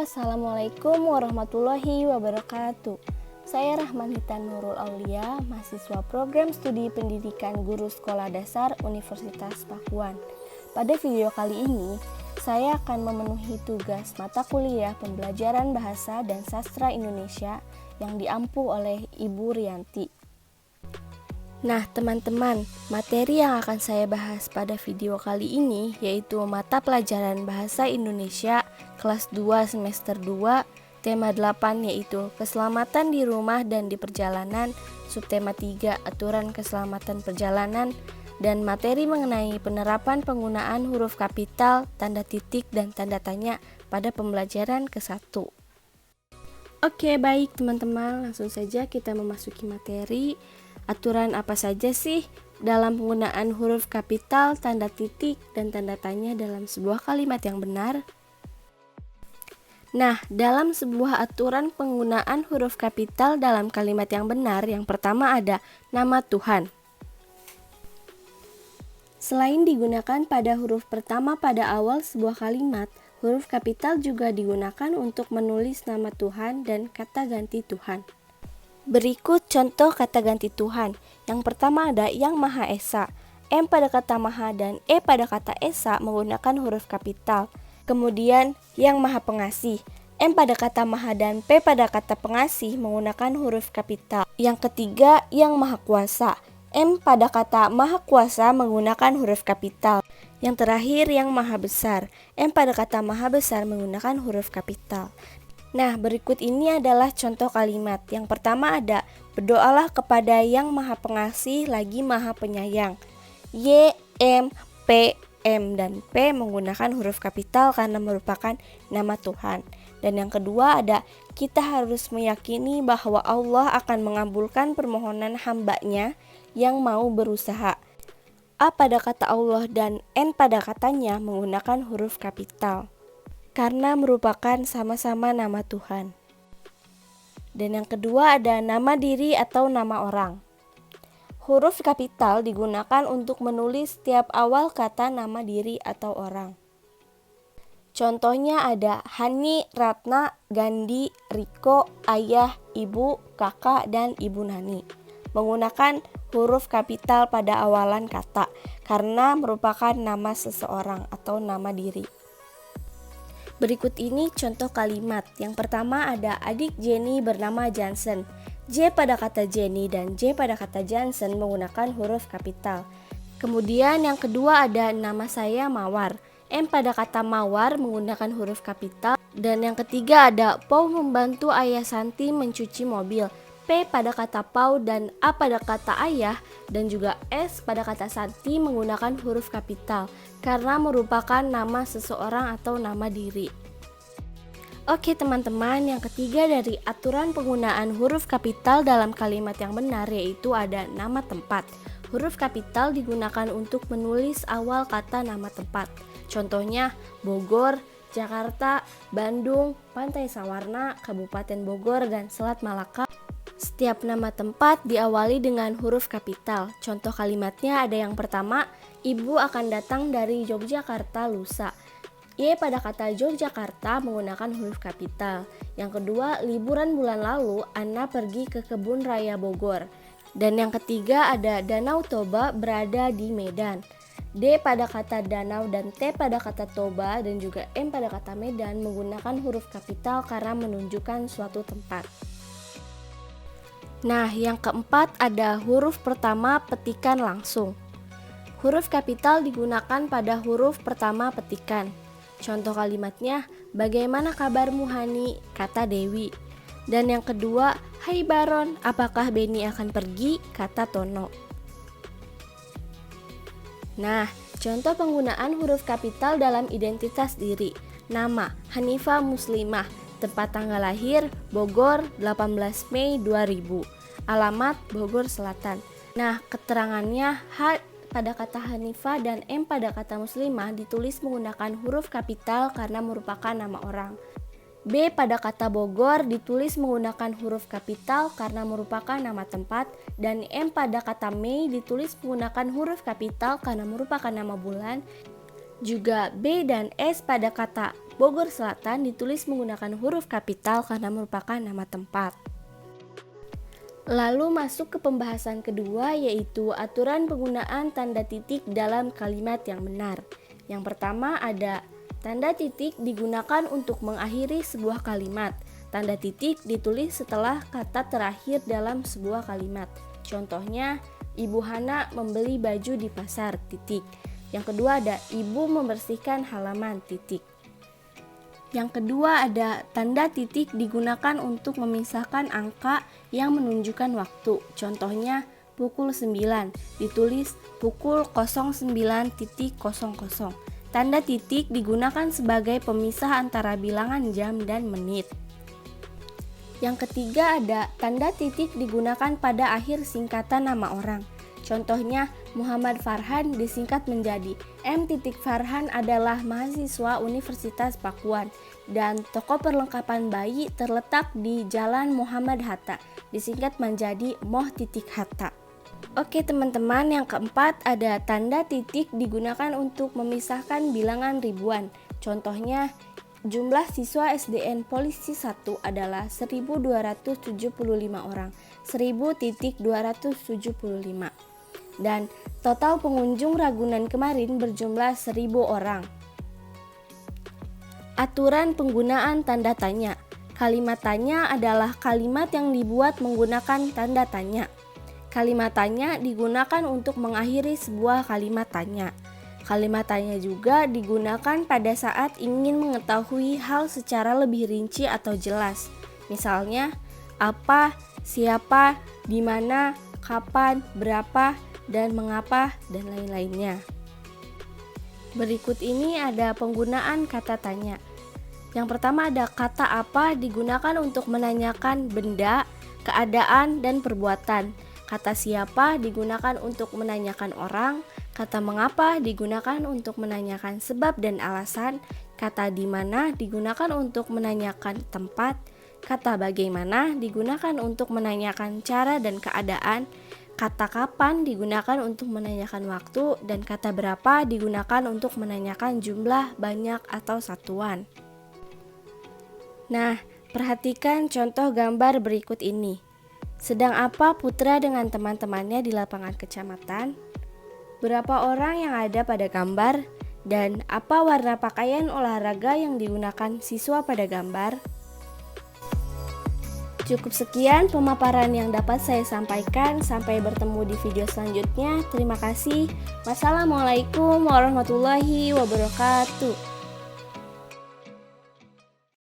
Assalamualaikum warahmatullahi wabarakatuh. Saya Rahmanita Nurul Aulia, mahasiswa program studi pendidikan guru sekolah dasar Universitas Pakuan. Pada video kali ini, saya akan memenuhi tugas mata kuliah pembelajaran bahasa dan sastra Indonesia yang diampu oleh Ibu Rianti. Nah teman-teman, materi yang akan saya bahas pada video kali ini yaitu mata pelajaran bahasa Indonesia kelas 2 semester 2, tema 8 yaitu keselamatan di rumah dan di perjalanan, subtema 3 aturan keselamatan perjalanan, dan materi mengenai penerapan penggunaan huruf kapital, tanda titik, dan tanda tanya pada pembelajaran ke-1. Oke, baik teman-teman, langsung saja kita memasuki materi. Aturan apa saja sih dalam penggunaan huruf kapital, tanda titik, dan tanda tanya dalam sebuah kalimat yang benar? Nah, dalam sebuah aturan penggunaan huruf kapital dalam kalimat yang benar, yang pertama ada nama Tuhan. Selain digunakan pada huruf pertama pada awal sebuah kalimat, huruf kapital juga digunakan untuk menulis nama Tuhan dan kata ganti Tuhan. Berikut contoh kata ganti Tuhan. Yang pertama ada Yang Maha Esa. M pada kata Maha dan E pada kata Esa menggunakan huruf kapital. Kemudian Yang Maha Pengasih. M pada kata Maha dan P pada kata Pengasih menggunakan huruf kapital. Yang ketiga Yang Maha Kuasa. M pada kata Maha Kuasa menggunakan huruf kapital. Yang terakhir Yang Maha Besar. M pada kata Maha Besar menggunakan huruf kapital. Nah, berikut ini adalah contoh kalimat. Yang pertama ada berdoalah kepada Yang Maha Pengasih lagi Maha Penyayang. Y, M, P, M, dan P menggunakan huruf kapital karena merupakan nama Tuhan. Dan yang kedua ada kita harus meyakini bahwa Allah akan mengabulkan permohonan hamba-Nya yang mau berusaha. A pada kata Allah dan N pada katanya menggunakan huruf kapital karena merupakan sama-sama nama Tuhan. Dan yang kedua ada nama diri atau nama orang. Huruf kapital digunakan untuk menulis setiap awal kata nama diri atau orang. Contohnya ada Hani, Ratna, Gandhi, Riko, Ayah, Ibu, Kakak, dan Ibu Nani. Menggunakan huruf kapital pada awalan kata karena merupakan nama seseorang atau nama diri. Berikut ini contoh kalimat. Yang pertama ada adik Jenny bernama Johnson. J pada kata Jenny dan J pada kata Johnson menggunakan huruf kapital. Kemudian yang kedua ada nama saya Mawar. M pada kata Mawar menggunakan huruf kapital. Dan yang ketiga ada Pau membantu Ayah Santi mencuci mobil. P pada kata Pau dan A pada kata Ayah dan juga S pada kata Santi menggunakan huruf kapital karena merupakan nama seseorang atau nama diri. Oke teman-teman, yang ketiga dari aturan penggunaan huruf kapital dalam kalimat yang benar yaitu ada nama tempat. Huruf kapital digunakan untuk menulis awal kata nama tempat. Contohnya Bogor, Jakarta, Bandung, Pantai Sawarna, Kabupaten Bogor, dan Selat Malaka. Setiap nama tempat diawali dengan huruf kapital. Contoh kalimatnya ada yang pertama, Ibu akan datang dari Yogyakarta lusa. Y pada kata Yogyakarta menggunakan huruf kapital. Yang kedua, liburan bulan lalu Ana pergi ke kebun raya Bogor. Dan yang ketiga ada Danau Toba berada di Medan. D pada kata danau dan T pada kata Toba dan juga M pada kata Medan menggunakan huruf kapital karena menunjukkan suatu tempat. Nah, yang keempat ada huruf pertama petikan langsung. Huruf kapital digunakan pada huruf pertama petikan. Contoh kalimatnya, bagaimana kabarmu Hani? Kata Dewi. Dan yang kedua, hai Baron, apakah Beni akan pergi? Kata Tono. Nah, contoh penggunaan huruf kapital dalam identitas diri. Nama, Hanifah Muslimah. Tempat tanggal lahir, Bogor, 18 Mei 2000. Alamat, Bogor Selatan. Nah, keterangannya H pada kata Hanifah dan M pada kata Muslimah ditulis menggunakan huruf kapital karena merupakan nama orang. B pada kata Bogor ditulis menggunakan huruf kapital karena merupakan nama tempat. Dan M pada kata Mei ditulis menggunakan huruf kapital karena merupakan nama bulan. Juga B dan S pada kata Bogor Selatan ditulis menggunakan huruf kapital karena merupakan nama tempat. Lalu masuk ke pembahasan kedua, yaitu aturan penggunaan tanda titik dalam kalimat yang benar. Yang pertama ada tanda titik digunakan untuk mengakhiri sebuah kalimat. Tanda titik ditulis setelah kata terakhir dalam sebuah kalimat. Contohnya, Ibu Hana membeli baju di pasar, titik. Yang kedua ada ibu membersihkan halaman, titik. Yang kedua ada tanda titik digunakan untuk memisahkan angka yang menunjukkan waktu. Contohnya pukul 9 ditulis pukul 09.00. Tanda titik digunakan sebagai pemisah antara bilangan jam dan menit. Yang ketiga ada tanda titik digunakan pada akhir singkatan nama orang. Contohnya, Muhammad Farhan disingkat menjadi M. Farhan adalah mahasiswa Universitas Pakuan, dan toko perlengkapan bayi terletak di Jalan Muhammad Hatta, disingkat menjadi Moh Hatta. Oke teman-teman, yang keempat ada tanda titik digunakan untuk memisahkan bilangan ribuan. Contohnya, jumlah siswa SDN Polisi 1 adalah 1275 orang, 1000.275. Dan total pengunjung Ragunan kemarin berjumlah 1000 orang. Aturan penggunaan tanda tanya. Kalimat tanya adalah kalimat yang dibuat menggunakan tanda tanya. Kalimat tanya digunakan untuk mengakhiri sebuah kalimat tanya. Kalimat tanya juga digunakan pada saat ingin mengetahui hal secara lebih rinci atau jelas. Misalnya, apa, siapa, di mana, kapan, berapa, dan mengapa, dan lain-lainnya. Berikut ini ada penggunaan kata tanya. Yang pertama ada kata apa digunakan untuk menanyakan benda, keadaan, dan perbuatan. Kata siapa digunakan untuk menanyakan orang. Kata mengapa digunakan untuk menanyakan sebab dan alasan. Kata di mana digunakan untuk menanyakan tempat. Kata bagaimana digunakan untuk menanyakan cara dan keadaan. Kata kapan digunakan untuk menanyakan waktu, dan kata berapa digunakan untuk menanyakan jumlah, banyak, atau satuan. Nah, perhatikan contoh gambar berikut ini. Sedang apa Putra dengan teman-temannya di lapangan kecamatan? Berapa orang yang ada pada gambar? Dan apa warna pakaian olahraga yang digunakan siswa pada gambar? Cukup sekian pemaparan yang dapat saya sampaikan. Sampai bertemu di video selanjutnya. Terima kasih. Wassalamualaikum warahmatullahi wabarakatuh.